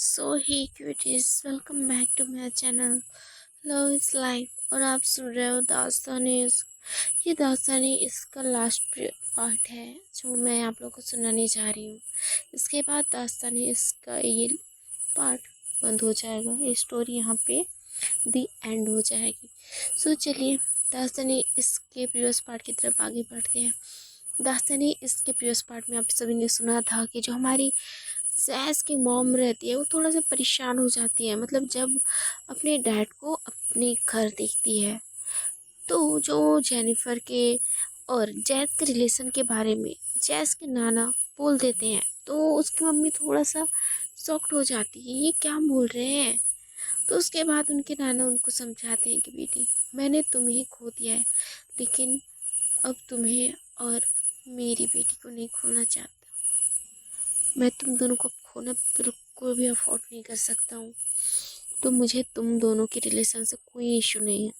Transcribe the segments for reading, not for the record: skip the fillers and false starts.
So hi cuties, welcome back to my channel love is life. और आप सुन रहे हो दास्तानी इश्क। ये दास्तानी इश्क का लास्ट पार्ट है जो मैं आप लोगों को सुनाने जा रही हूँ। इसके बाद दास्तानी इश्क का ये पार्ट बंद हो जाएगा। ये स्टोरी यहाँ पे दी एंड हो जाएगी। सो चलिए दास्तानी इश्क के प्रीवियस पार्ट की तरफ आगे बढ़ते हैं। दास्तानी इसके प्रीवियस पार्ट में आप सभी ने सुना था कि जो हमारी सैस की मॉम रहती है वो थोड़ा सा परेशान हो जाती है। मतलब जब अपने डैड को अपने घर देखती है तो जो जेनिफर के और जैस के रिलेशन के बारे में जैस के नाना बोल देते हैं तो उसकी मम्मी थोड़ा सा शॉक्ड हो जाती है, ये क्या बोल रहे हैं। तो उसके बाद उनके नाना उनको समझाते हैं कि बेटी, मैंने तुम्हें खो दिया है लेकिन अब तुम्हें और मेरी बेटी को नहीं खोना चाहता। मैं तुम दोनों को खोना बिल्कुल भी अफोर्ड नहीं कर सकता हूँ। तो मुझे तुम दोनों के रिलेशन से कोई इशू नहीं है।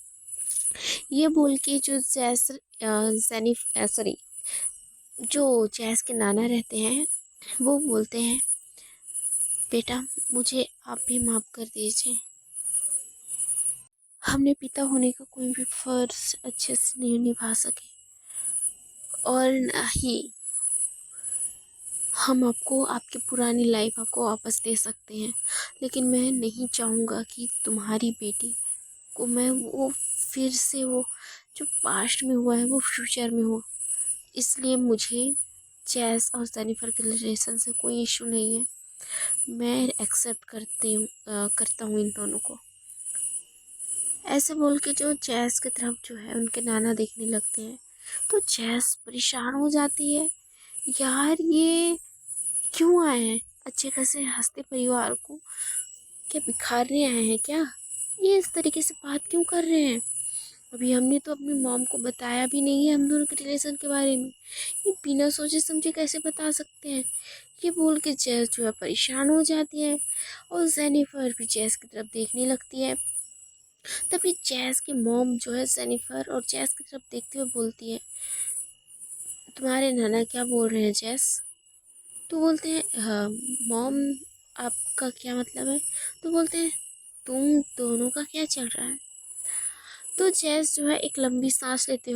ये बोल के जो सॉरी, जो जैस के नाना रहते हैं वो बोलते हैं, बेटा मुझे आप भी माफ़ कर दीजिए। हमने पिता होने का कोई भी फर्ज अच्छे से नहीं निभा सके और ना ही हम आपको आपकी पुरानी लाइफ आपको वापस दे सकते हैं। लेकिन मैं नहीं चाहूँगा कि तुम्हारी बेटी को मैं वो फिर से वो जो पास्ट में हुआ है वो फ्यूचर में हो। इसलिए मुझे जैस और जेनिफर के रिलेशन से कोई इशू नहीं है। मैं एक्सेप्ट करता हूँ इन दोनों को। ऐसे बोल के जो जैस की तरफ जो है उनके नाना देखने लगते हैं तो जैस परेशान हो जाती है। यार ये क्यों आए हैं अच्छे खासे हंसते परिवार को क्या बिखारने आए हैं क्या? ये इस तरीके से बात क्यों कर रहे हैं? अभी हमने तो अपनी मॉम को बताया भी नहीं है हम दोनों के रिलेशन के बारे में। ये बिना सोचे समझे कैसे बता सकते हैं? ये बोल के जैस जो है परेशान हो जाती है और जेनिफर भी जैस की तरफ देखने लगती है। तभी जैस की मॉम जो है जेनिफर और जैस की तरफ देखते हुए बोलती है, तुम्हारे नाना क्या बोल रहे हैं जैस? तो बोलते हैं, हाँ मॉम, आपका क्या मतलब है? तो बोलते हैं, तुम दोनों का क्या चल रहा है? तो जैस जो है एक लंबी सांस लेते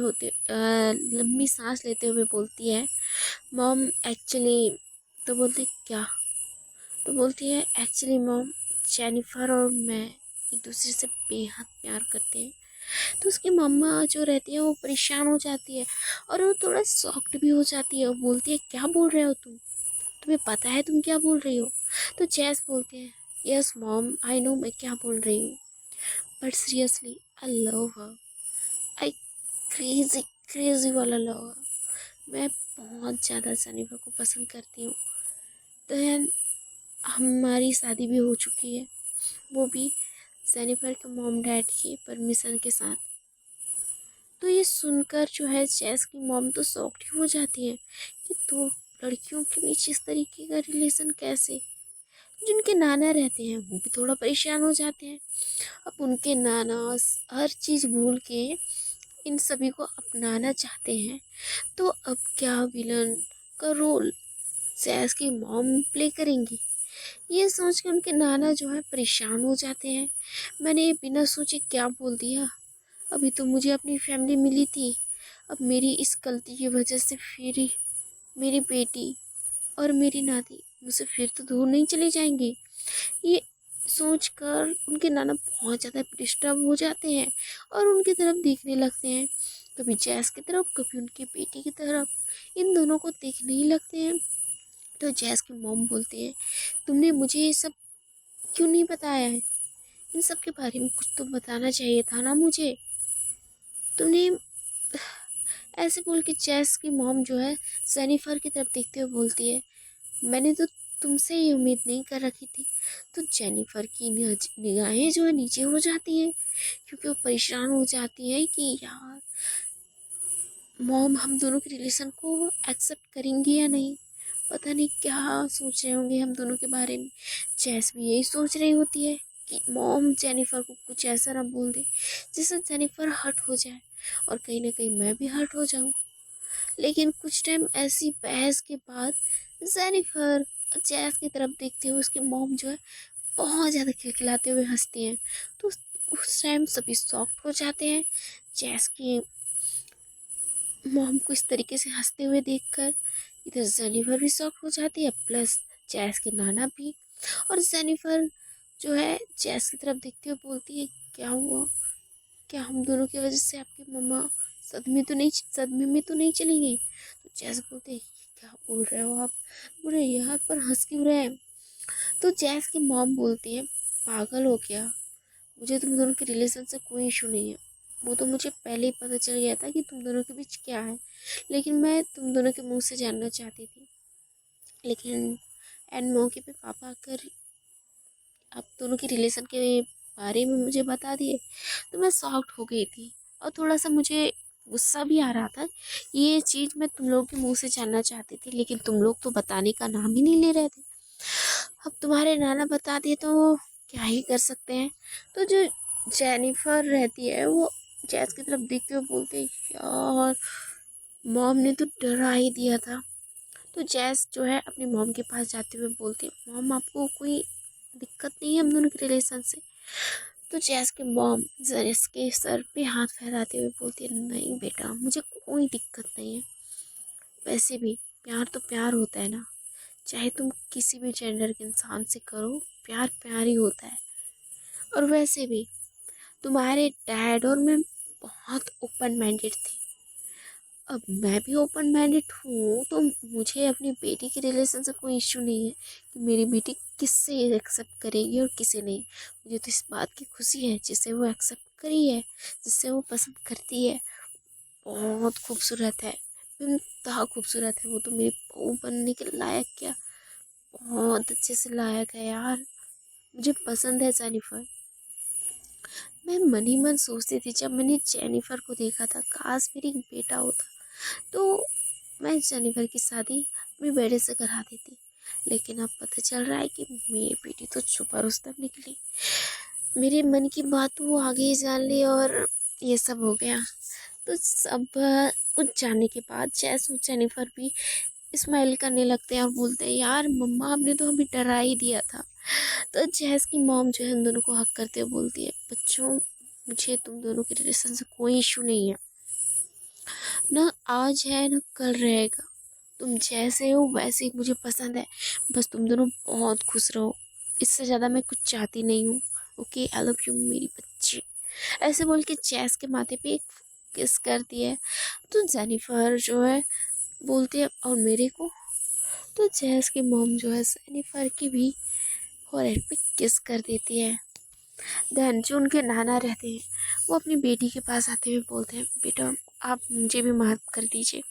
हुए बोलती है, मॉम एक्चुअली। तो बोलते क्या? तो बोलती है, एक्चुअली मॉम, जेनिफर और मैं एक दूसरे से बेहद प्यार करते हैं। तो उसकी मम्मा जो रहती है वो परेशान हो जाती है और वो थोड़ा शॉक्ड भी हो जाती है। वो बोलती है, क्या बोल रहे हो तुम? तुम्हें पता है तुम क्या बोल रही हो? तो जैस बोलते हैं, यस मॉम आई नो मैं क्या बोल रही हूँ, but seriously I love her. I crazy crazy वाला लव हर। मैं बहुत ज़्यादा जेनिफर को पसंद करती हूँ। तो यार हमारी शादी भी हो चुकी है, वो भी जेनिफर के मॉम डैड की परमिशन के साथ। तो ये सुनकर जो है जैस की मॉम तो शॉक्ड ही हो जाती है कि दो लड़कियों के बीच इस तरीके का रिलेशन कैसे। जिनके नाना रहते हैं वो भी थोड़ा परेशान हो जाते हैं। अब उनके नाना हर चीज़ भूल के इन सभी को अपनाना चाहते हैं। तो अब क्या विलन का रोल जैस की मॉम प्ले करेंगी? ये सोच के उनके नाना जो है परेशान हो जाते हैं। मैंने ये बिना सोचे क्या बोल दिया? अभी तो मुझे अपनी फैमिली मिली थी, अब मेरी इस गलती की वजह से फिर मेरी बेटी और मेरी नाती मुझसे फिर तो दूर नहीं चले जाएंगे। ये सोचकर उनके नाना बहुत ज़्यादा डिस्टर्ब हो जाते हैं और उनकी तरफ देखने लगते हैं, कभी जैस की तरफ कभी उनकी बेटी की तरफ। इन दोनों को देखने ही लगते हैं। तो जैस की मॉम बोलते हैं, तुमने मुझे ये सब क्यों नहीं बताया है? इन सब के बारे में कुछ तो बताना चाहिए था ना मुझे। तुमने ऐसे बोल के जैस की मॉम जो है जेनिफर की तरफ देखते हुए बोलती है, मैंने तो तुमसे ये उम्मीद नहीं कर रखी थी। तो जेनिफर की निगाहें जो है नीचे हो जाती हैं क्योंकि वो परेशान हो जाती है कि यार मॉम हम दोनों के रिलेशन को एक्सेप्ट करेंगी या नहीं। पता नहीं क्या सोच रहे होंगे हम दोनों के बारे में। जैस भी यही सोच रही होती है कि मॉम जेनिफर को कुछ ऐसा ना बोल दे जिससे जेनिफर हर्ट हो जाए और कहीं ना कहीं मैं भी हर्ट हो जाऊं। लेकिन कुछ टाइम ऐसी बहस के बाद जेनिफर जैस की तरफ देखते हुए उसकी मॉम जो है बहुत ज़्यादा खिलखिलाते हुए हंसती हैं। तो उस टाइम सभी शॉक्ड हो जाते हैं जैस की मॉम को इस तरीके से हंसते हुए देखकर। इधर जेनिफर भी शॉक हो जाती है, प्लस जैस के नाना भी। और जेनिफर जो है जैस की तरफ देखते हुए बोलती है, क्या हुआ? क्या हम दोनों की वजह से आपकी मम्मा सदमे में तो नहीं चली गई? तो जैस बोलते हैं, क्या बोल रहे हो आप? बोले यार पर हंस क्यों रहे हैं? तो जैस की मॉम बोलती है, पागल हो क्या? मुझे तुम दोनों के रिलेशन से कोई इशू नहीं है। वो तो मुझे पहले ही पता चल गया था कि तुम दोनों के बीच क्या है, लेकिन मैं तुम दोनों के मुंह से जानना चाहती थी। लेकिन एंड मौके पे पापा आकर आप दोनों के रिलेशन के बारे में मुझे बता दिए, तो मैं शॉक्ड हो गई थी। और थोड़ा सा मुझे गुस्सा भी आ रहा था। ये चीज़ मैं तुम लोगों के मुंह से जानना चाहती थी, लेकिन तुम लोग तो बताने का नाम ही नहीं ले रहे थे। अब तुम्हारे नाना बता दिए तो क्या ही कर सकते हैं। तो जो जेनिफर रहती है वो जैस की तरफ देखते हुए बोलते हैं, यार मॉम ने तो डरा ही दिया था। तो जैस जो है अपनी मॉम के पास जाते हुए बोलती है, मॉम आपको कोई दिक्कत नहीं है हम दोनों के रिलेशन से? तो जैस के मॉम जरेस के सर पे हाथ फैलाते हुए बोलती है, नहीं बेटा मुझे कोई दिक्कत नहीं है। वैसे भी प्यार तो प्यार होता है ना, चाहे तुम किसी भी जेंडर के इंसान से करो, प्यार प्यार ही होता है। और वैसे भी तुम्हारे डैड और मैं बहुत ओपन माइंडेड थे। अब मैं भी ओपन माइंडेड हूँ, तो मुझे अपनी बेटी के रिलेशन से कोई इश्यू नहीं है कि मेरी बेटी किससे एक्सेप्ट करेगी और किसे नहीं। मुझे तो इस बात की खुशी है जिसे वो एक्सेप्ट करी है, जिसे वो पसंद करती है। बहुत खूबसूरत है, बेनतहा खूबसूरत है। वो तो मेरी बहू बनने के लायक क्या, बहुत अच्छे से लायक है यार। मुझे पसंद है जेनिफर। मैं मन ही मन सोचती थी जब मैंने जेनिफर को देखा था, काश मेरी एक बेटा होता तो मैं जेनिफर की शादी अपने बेटे से करा देती। लेकिन अब पता चल रहा है कि मेरी बेटी तो छुपा रुस्तम निकली। मेरे मन की बात वो आगे ही जान ली और ये सब हो गया। तो सब कुछ जानने के बाद जैस और जेनिफर भी स्माइल करने लगते हैं और बोलते हैं, यार मम्मा आपने तो हमें डरा ही दिया था। तो जैस की मॉम जो है उन दोनों को हक करते हुए बोलती है, बच्चों मुझे तुम दोनों के रिलेशन से कोई इशू नहीं है, ना आज है ना कल रहेगा। तुम जैसे हो वैसे ही मुझे पसंद है। बस तुम दोनों बहुत खुश रहो, इससे ज़्यादा मैं कुछ चाहती नहीं हूँ। ओके आई लव यू मेरी बच्ची। ऐसे बोल के जैस के माथे पे एक किस करती है। तो जेनिफर जो है बोलती है, और मेरे को? तो जैस की मॉम जो है जेनिफर की भी फोrehead पे किस कर देती है। देन जो उनके नाना रहते हैं वो अपनी बेटी के पास आते हुए बोलते हैं, बेटा आप मुझे भी माफ़ कर दीजिए।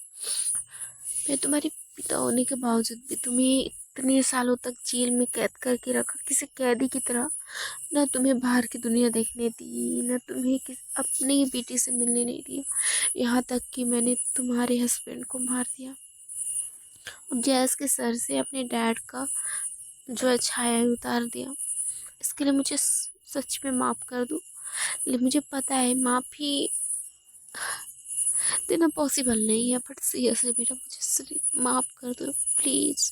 मैं तुम्हारे पिता होने के बावजूद भी तुम्हें इतने सालों तक जेल में कैद करके रखा, किसी कैदी की तरह। ना तुम्हें बाहर की दुनिया देखने दी, ना तुम्हें अपनी ही बेटी से मिलने नहीं दिया। यहाँ तक कि मैंने तुम्हारे हस्बैंड को मार दिया और जैस के सर से अपने डैड का जो है छाया ही उतार दिया। इसके लिए मुझे सच में माफ़ कर दो। लेकिन मुझे पता है माफ़ी देना पॉसिबल नहीं है, बट सीरियसली बेटा मुझे माफ़ कर दो प्लीज़।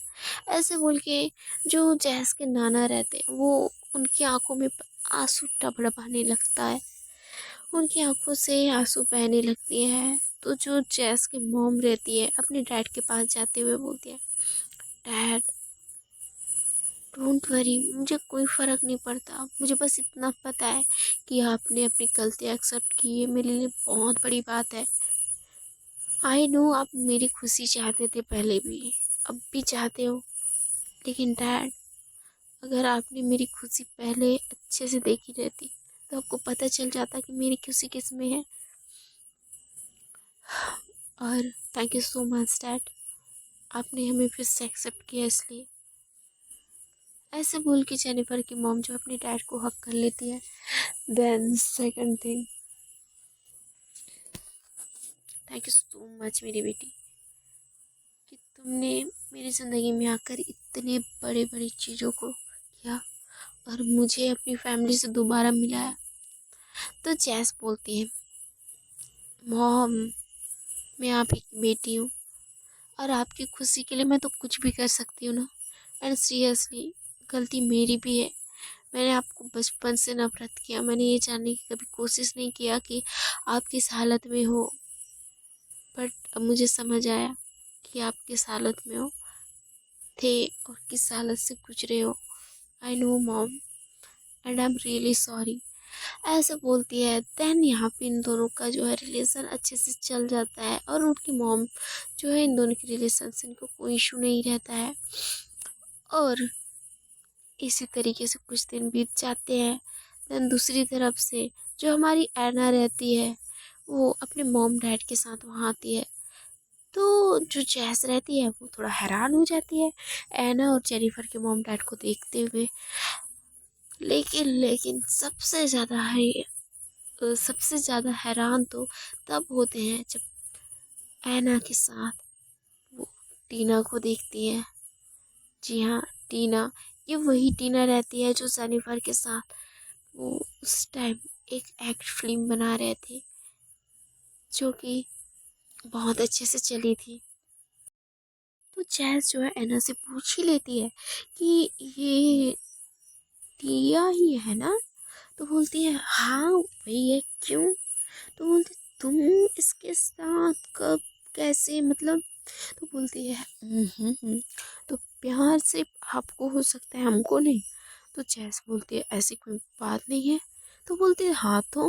ऐसे बोल के जो जैस के नाना रहते हैं वो उनकी आंखों में आंसू टपटपाने लगता है, उनकी आंखों से आंसू बहने लगती हैं। तो जो जैस की मॉम रहती है अपने डैड के पास जाते हुए बोलती है, डैड डोंट वरी, मुझे कोई फ़र्क नहीं पड़ता। मुझे बस इतना पता है कि आपने अपनी गलती एक्सेप्ट की है, मेरे लिए बहुत बड़ी बात है। आई नो आप मेरी खुशी चाहते थे पहले भी, अब भी चाहते हो। लेकिन डैड अगर आपने मेरी खुशी पहले अच्छे से देखी रहती तो आपको पता चल जाता कि मेरी खुशी किस में है। और thank you so much dad, आपने हमें फिर से एक्सेप्ट किया इसलिए। ऐसे बोल के जेनिफर की मॉम जो अपने डैड को हक कर लेती है। Then second thing, thank you so much मेरी बेटी कि तुमने मेरी ज़िंदगी में आकर इतने बड़े बड़े चीज़ों को किया और मुझे अपनी फैमिली से दोबारा मिलाया। तो जैस बोलती है, मॉम मैं आप ही की बेटी हूँ और आपकी खुशी के लिए मैं तो कुछ भी कर सकती हूँ ना। एंड सीरियसली गलती मेरी भी है, मैंने आपको बचपन से नफरत किया। मैंने ये जानने की कभी कोशिश नहीं किया कि आप किस हालत में हो, बट अब मुझे समझ आया कि आप किस हालत में हो थे और किस हालत से गुजरे हो। I know mom and I am really sorry, ऐसे बोलती है। देन यहाँ पे इन दोनों का जो है रिलेशन अच्छे से चल जाता है और उनकी मॉम जो है इन दोनों के रिलेशन से इनको कोई इशू नहीं रहता है। और इसी तरीके से कुछ दिन बीत जाते हैं। देन दूसरी तरफ से जो हमारी ऐना रहती है वो अपने मॉम डैड के साथ वहाँ आती है। तो जो जैस रहती है वो थोड़ा हैरान हो जाती है ऐना और जेनिफर के मॉम डैड को देखते हुए। लेकिन लेकिन सबसे ज़्यादा हैरान तो तब होते हैं जब ऐना के साथ वो टीना को देखती है। जी हाँ, टीना, ये वही टीना रहती है जो जेनिफर के साथ वो उस टाइम एक एक्ट फिल्म बना रहे थे जो कि बहुत अच्छे से चली थी। तो जैस जो है ऐना से पूछ ही लेती है कि ये टिया ही है ना। तो बोलती है हाँ वही है, क्यों। तो बोलती तुम इसके साथ कब, कैसे, मतलब। तो बोलती है तो प्यार सिर्फ आपको हो सकता है, हमको नहीं। तो जैस बोलती है ऐसी कोई बात नहीं है। तो बोलती है हाँ तो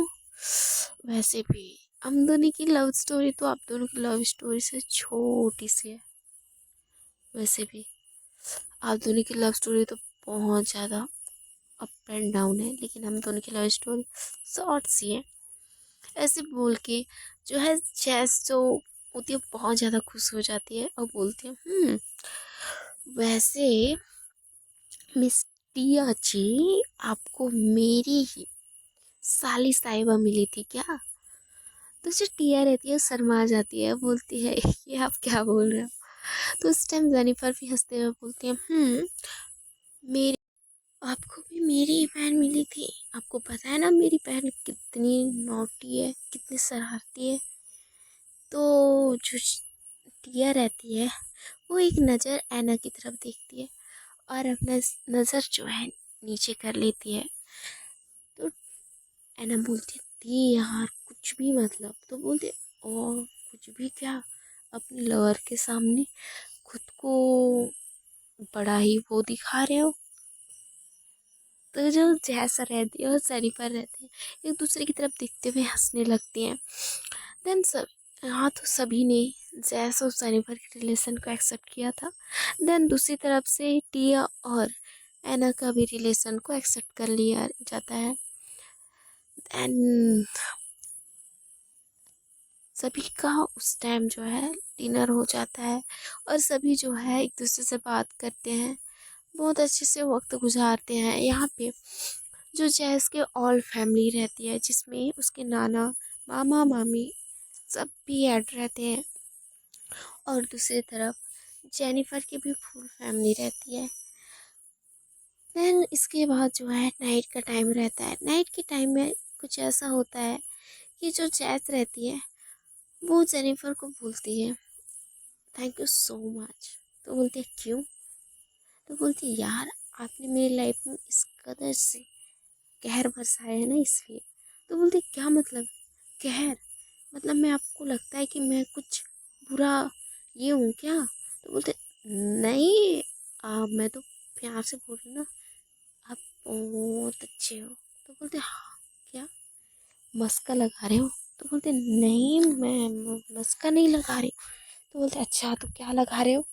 वैसे भी हम दोनों की लव स्टोरी तो आप दोनों की लव स्टोरी से छोटी सी है। वैसे भी आप दोनों की लव स्टोरी तो बहुत ज़्यादा अप एंड डाउन है, लेकिन हम दोनों की लव स्टोरी शॉर्ट सी है। ऐसे बोल के जो है जैस जो होती है बहुत ज़्यादा खुश हो जाती है और बोलती है वैसे मिस टिया जी, आपको मेरी ही साली साहिबा मिली थी क्या। तो जो टिया रहती है वो शर्मा जाती है, बोलती है ये आप क्या बोल रहे हो। तो उस टाइम जेनिफर भी हंसते हुए बोलती है मेरी, आपको भी मेरी ही बहन मिली थी। आपको पता है ना मेरी बहन कितनी नॉटी है, कितनी शरारती है। तो जो टिया रहती है वो एक नज़र ऐना की तरफ देखती है और अपना नज़र जो है नीचे कर लेती है। तो ऐना बोलती थी यार कुछ भी मतलब। तो बोलते और कुछ भी क्या, अपने लवर के सामने खुद को बड़ा ही वो दिखा रहे हो। तो जो जैसा रहती है और सरीफा रहते हैं एक दूसरे की तरफ देखते हुए हंसने लगती हैं। देन सब, हाँ तो सभी ने जैस और सनीफर के रिलेशन को एक्सेप्ट किया था। देन दूसरी तरफ से टिया और एना का भी रिलेशन को एक्सेप्ट कर लिया जाता है। देन सभी का उस टाइम जो है डिनर हो जाता है और सभी जो है एक दूसरे से बात करते हैं, बहुत अच्छे से वक्त गुजारते हैं। यहाँ पे जो जैस के ऑल फैमिली रहती है जिसमें उसके नाना, मामा, मामी सब भी ऐड रहते हैं और दूसरी तरफ जेनिफर की भी फुल फैमिली रहती है। देन इसके बाद जो है नाइट का टाइम रहता है। नाइट के टाइम में कुछ ऐसा होता है कि जो जैस रहती है वो जेनिफर को बोलती है थैंक यू सो मच। तो बोलती है क्यों। तो बोलती है यार आपने मेरी लाइफ में इस कदर से कहर बरसाया है ना इसलिए। तो बोलती है क्या मतलब कहर, मतलब मैं आपको लगता है कि मैं कुछ बुरा ये हूँ क्या। तो बोलते नहीं, मैं तो प्यार से बोल रही हूँ ना, आप बहुत अच्छे हो। तो बोलते हाँ क्या मस्का लगा रहे हो। तो बोलते नहीं मैं मस्का नहीं लगा रही। तो बोलते अच्छा तो क्या लगा रहे हो,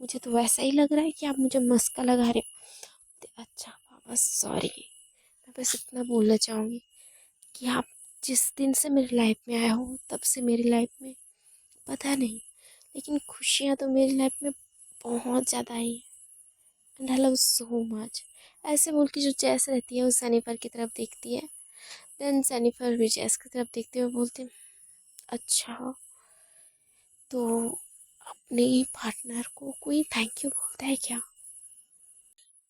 मुझे तो वैसा ही लग रहा है कि आप मुझे मस्का लगा रहे हो। बोलते अच्छा पापा सॉरी, मैं बस इतना बोलना चाहूँगी कि आप जिस दिन से मेरी लाइफ में आए हो तब से मेरी लाइफ में पता नहीं, लेकिन खुशियाँ तो मेरी लाइफ में बहुत ज़्यादा आई हैं and I love so much. ऐसे बोल के जो जैस रहती है वो सनीफर की तरफ देखती है। देन सनीफर भी जैस की तरफ देखते हुए बोलते अच्छा तो अपने पार्टनर को कोई थैंक यू बोलता है क्या।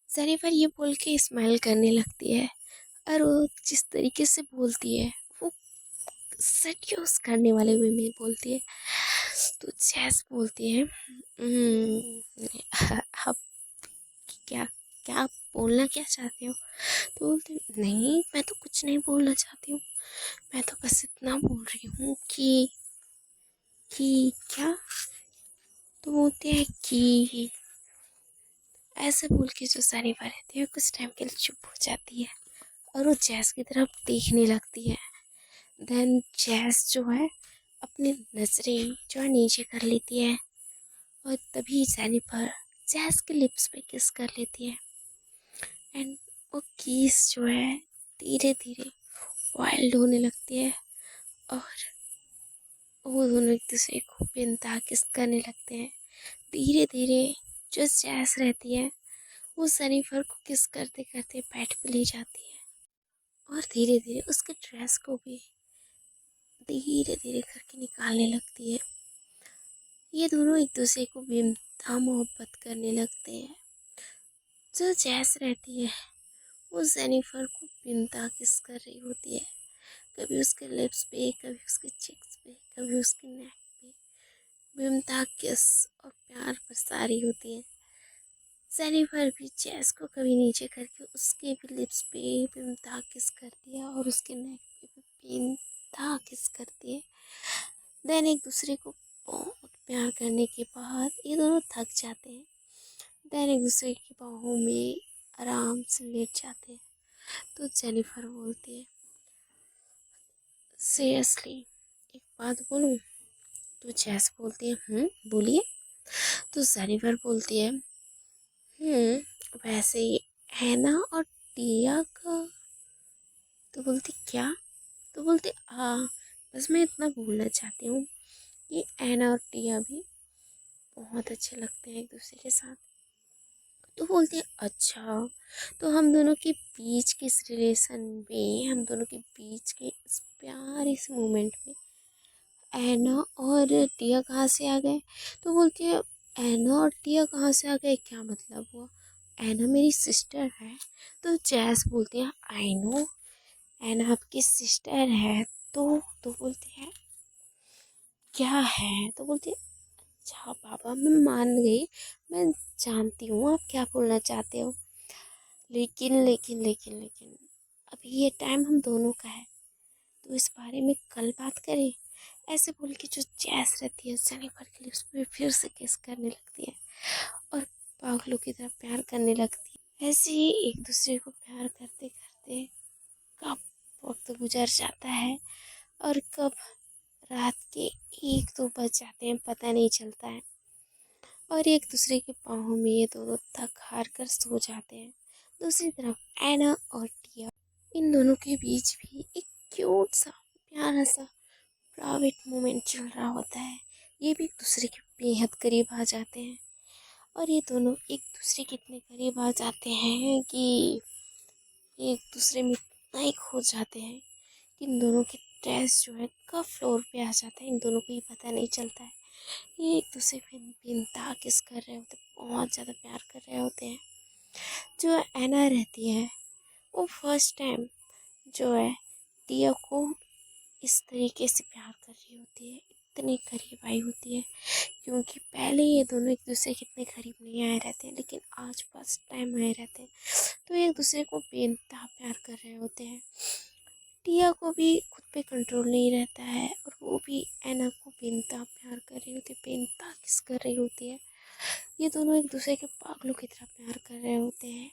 सनीफर ये बोल के स्माइल करने लगती है और वो जिस तरीके से बोलती है वो सेड्यूस करने वाले वे में बोलती है। तो जैस बोलती है अब क्या क्या बोलना क्या चाहते हो? तो बोलती नहीं, मैं तो कुछ नहीं बोलना चाहती हूँ, मैं तो बस इतना बोल रही हूँ कि क्या? तो बोलते हैं कि ऐसे बोल के जो सनीफा रहती है कुछ टाइम के लिए चुप हो जाती है और वो जैस की तरफ देखने लगती है। देन जैस जो है अपनी नजरें जो है नीचे कर लेती है और तभी जेनिफर जैस के लिप्स पे किस कर लेती है। एंड वो किस जो है धीरे धीरे वाइल्ड होने लगती है और वो दोनों एक दूसरे को बेइंतहा किस करने लगते हैं। धीरे धीरे जो जैस रहती है वो जेनिफर को किस करते करते बेड पे ले जाती है और धीरे धीरे उसके ड्रेस को भी धीरे धीरे करके निकालने लगती है। ये दोनों एक दूसरे को बेइंतहा मोहब्बत करने लगते हैं। जो जैस रहती है वो जेनिफर को बेइंतहा किस कर रही होती है, कभी उसके लिप्स पे, कभी उसके चिक्स पे, कभी उसके नेक पे बेइंतहा किस और प्यार बरसा रही होती है। जेनिफर भी जैस को कभी नीचे करके उसके भी लिप्स पे बेइंतहा किस करती है और उसके नेक पे भी बेइंतहा किस करती है। देन एक दूसरे को बहुत प्यार करने के बाद ये दोनों थक जाते हैं। देन एक दूसरे की बाहों में आराम से लेट जाते हैं। तो जेनिफर बोलती है सीरियसली एक बात बोलूं? तो जैस बोलती है बोलिए। तो जेनिफर बोलती है वैसे ही हैना और टिया का। तो बोलती क्या? तो बोलती बस मैं इतना बोलना चाहती हूँ कि हैना और टिया भी बहुत अच्छे लगते हैं एक दूसरे के साथ। तो बोलती है अच्छा, तो हम दोनों के बीच के इस रिलेशन में, हम दोनों के बीच के इस प्यारे से मोमेंट में ऐना और टिया कहाँ से आ गए? तो बोलती है ऐना और टिया कहाँ से आ गए, क्या मतलब हुआ? ऐना मेरी सिस्टर है। तो जैस बोलती है आई नो ऐना आपकी सिस्टर है। तो बोलती है क्या है? तो बोलती है अच्छा पापा मैं मान गई, मैं जानती हूँ आप क्या बोलना चाहते हो, लेकिन अभी ये टाइम हम दोनों का है तो इस बारे में कल बात करें। ऐसे बोल के जो जैस रहती है जेनिफर के लिए उस पर फिर से किस करने लगती है और पागलों की तरह प्यार करने लगती है। ऐसे ही एक दूसरे को प्यार करते करते कब वक्त गुजर जाता है और कब रात के 1-2 बज जाते हैं पता नहीं चलता है और एक दूसरे के बाहों में ये दोनों थक हार कर सो जाते हैं। दूसरी तरफ ऐना और टिया, इन दोनों के बीच भी एक क्यूट सा प्यारा सा प्राइवेट मोमेंट चल रहा होता है। ये भी एक दूसरे के बेहद करीब आ जाते हैं और ये दोनों एक दूसरे के इतने करीब आ जाते हैं कि एक दूसरे में इतना ही खो जाते हैं कि इन दोनों के ड्रेस जो है कब फ्लोर पे आ जाता है इन दोनों को ही पता नहीं चलता है। ये एक दूसरे पे बेइंतहा किस कर रहे होते हैं, बहुत ज़्यादा प्यार कर रहे होते हैं। जो ऐना रहती है वो फर्स्ट टाइम जो है टिया को इस तरीके से प्यार कर रही होती है, इतने करीब आई होती है क्योंकि पहले ये दोनों एक दूसरे के इतने करीब नहीं आए रहते हैं लेकिन आज फर्स्ट टाइम आए रहते हैं तो एक दूसरे को बेइंतहा प्यार कर रहे होते हैं। टिया को भी खुद पे कंट्रोल नहीं रहता है और वो भी ऐना को बेइंतहा प्यार कर रही होती है, बेइंतहा किस कर रही होती है। ये दोनों एक दूसरे के पागलों की तरह प्यार कर रहे होते हैं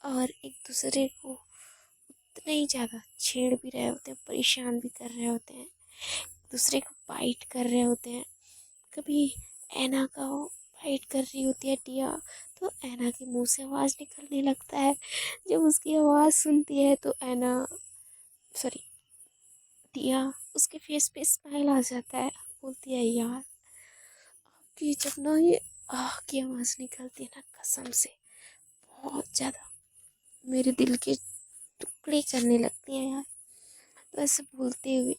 और एक दूसरे को उतना ही ज़्यादा छेड़ भी रहे होते हैं, परेशान भी कर रहे होते हैं, एक दूसरे को बाइट कर रहे होते हैं। कभी ऐना का बाइट कर रही होती है टिया तो ऐना के मुंह से आवाज़ निकलने लगता है। जब उसकी आवाज़ सुनती है तो ऐना सॉरी टिया उसके फेस पे स्माइल आ जाता है, बोलती है यार आपकी जब ना ये आह की आवाज़ निकलती है ना कसम से बहुत ज़्यादा मेरे दिल के टुकड़े करने लगती हैं यार। तो ऐसे बोलते हुए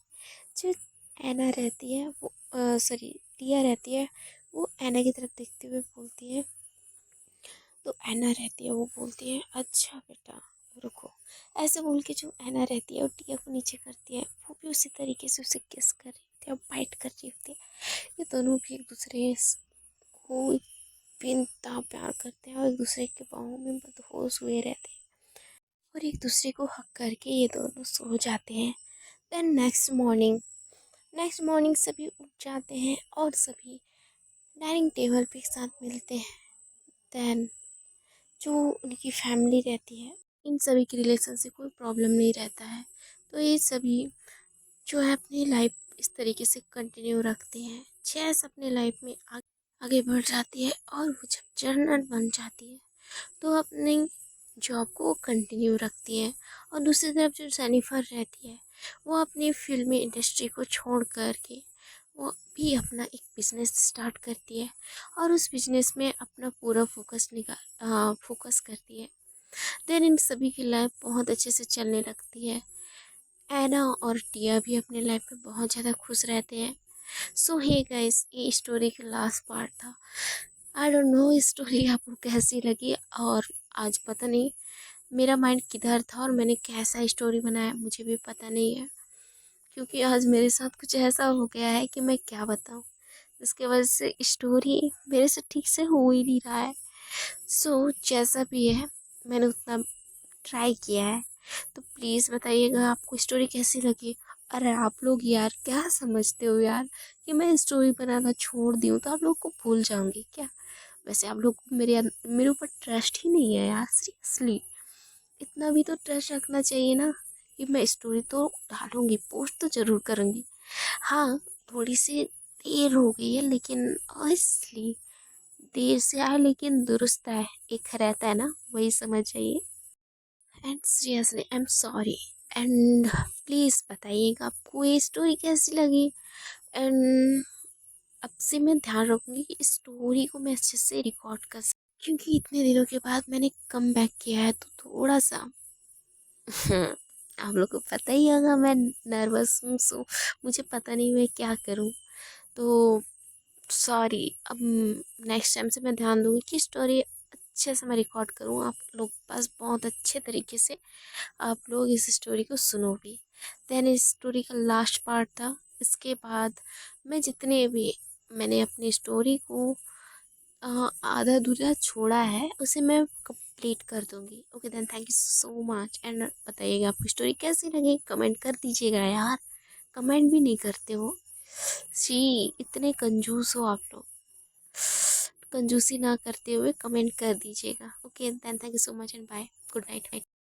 जो ऐना रहती है वो सॉरी टिया रहती है वो ऐना की तरफ देखते हुए बोलती है। तो ऐना रहती है वो बोलती है अच्छा बेटा रुको। ऐसे बोल के जो ऐना रहती है वो टिया को नीचे करती है, वो भी उसी तरीके से उसे किस कर रही होती है, बाइट कर रही होती है। ये दोनों भी एक दूसरे को बेइंतहा प्यार करते हैं और एक दूसरे के बाहों में मदहोश हुए रहते हैं और एक दूसरे को हक करके ये दोनों सो जाते हैं। देन नेक्स्ट मॉर्निंग सभी उठ जाते हैं और सभी डाइनिंग टेबल पे एक साथ मिलते हैं। देन जो उनकी फैमिली रहती है, इन सभी के रिलेशन से कोई प्रॉब्लम नहीं रहता है, तो ये सभी जो है अपनी लाइफ इस तरीके से कंटिन्यू रखते हैं। चेस अपने लाइफ में आगे बढ़ जाती है और वो जब जर्नल बन जाती है तो अपनी जॉब को कंटिन्यू रखती है। और दूसरी तरफ जो जेनिफर रहती है वो अपनी फिल्मी इंडस्ट्री को छोड़ कर के वो भी अपना एक बिजनेस स्टार्ट करती है और उस बिजनेस में अपना पूरा फोकस करती है। देन इन सभी की लाइफ बहुत अच्छे से चलने लगती है। एना और टिया भी अपने लाइफ में बहुत ज़्यादा खुश रहते हैं। सो हे गाइस, ये स्टोरी का लास्ट पार्ट था। आई डोंट नो स्टोरी आपको कैसी लगी, और आज पता नहीं मेरा माइंड किधर था और मैंने कैसा स्टोरी बनाया मुझे भी पता नहीं है, क्योंकि आज मेरे साथ कुछ ऐसा हो गया है कि मैं क्या बताऊँ। इसके वजह से स्टोरी मेरे से ठीक से हो ही नहीं रहा है। सो जैसा भी है मैंने उतना ट्राई किया है, तो प्लीज़ बताइएगा आपको स्टोरी कैसी लगी। अरे आप लोग यार क्या समझते हो यार कि मैं स्टोरी बनाना छोड़ दी हूँ तो आप लोग को भूल जाऊंगी क्या? वैसे आप लोग को मेरे ऊपर ट्रस्ट ही नहीं है यार, सीरियसली। इतना भी तो ट्रस्ट रखना चाहिए ना कि मैं स्टोरी तो डालूंगी, पोस्ट तो ज़रूर करूँगी। हाँ, थोड़ी सी देर हो गई है लेकिन ऑनेस्टली देर से आए लेकिन दुरुस्त आए, एक रहता है ना, वही समझ जाइए। And seriously I am sorry. And please बताइएगा आपको ये स्टोरी कैसी लगी। एंड अब से मैं ध्यान रखूँगी कि इस स्टोरी को मैं अच्छे से रिकॉर्ड कर सकूँ, क्योंकि इतने दिनों के बाद मैंने कम बैक किया है तो थोड़ा सा आप लोग को पता ही होगा मैं नर्वस हूँ। सो मुझे पता नहीं मैं क्या करूँ, तो सॉरी। अब नेक्स्ट टाइम से मैं ध्यान दूँगी कि स्टोरी अच्छे से मैं रिकॉर्ड करूँ, आप लोग पास बहुत अच्छे तरीके से आप लोग इस स्टोरी को सुनो भी। देन इस स्टोरी का लास्ट पार्ट था। इसके बाद मैं जितने भी मैंने अपनी स्टोरी को आधा अधूरा छोड़ा है उसे मैं कंप्लीट कर दूंगी। Okay then, thank you so much. And बताइएगा आपकी स्टोरी कैसी लगी, कमेंट कर दीजिएगा यार। कमेंट भी नहीं करते हो, सी इतने कंजूस हो आप लोग। कंजूसी ना करते हुए कमेंट कर दीजिएगा। Okay then, thank you so much and bye, good night.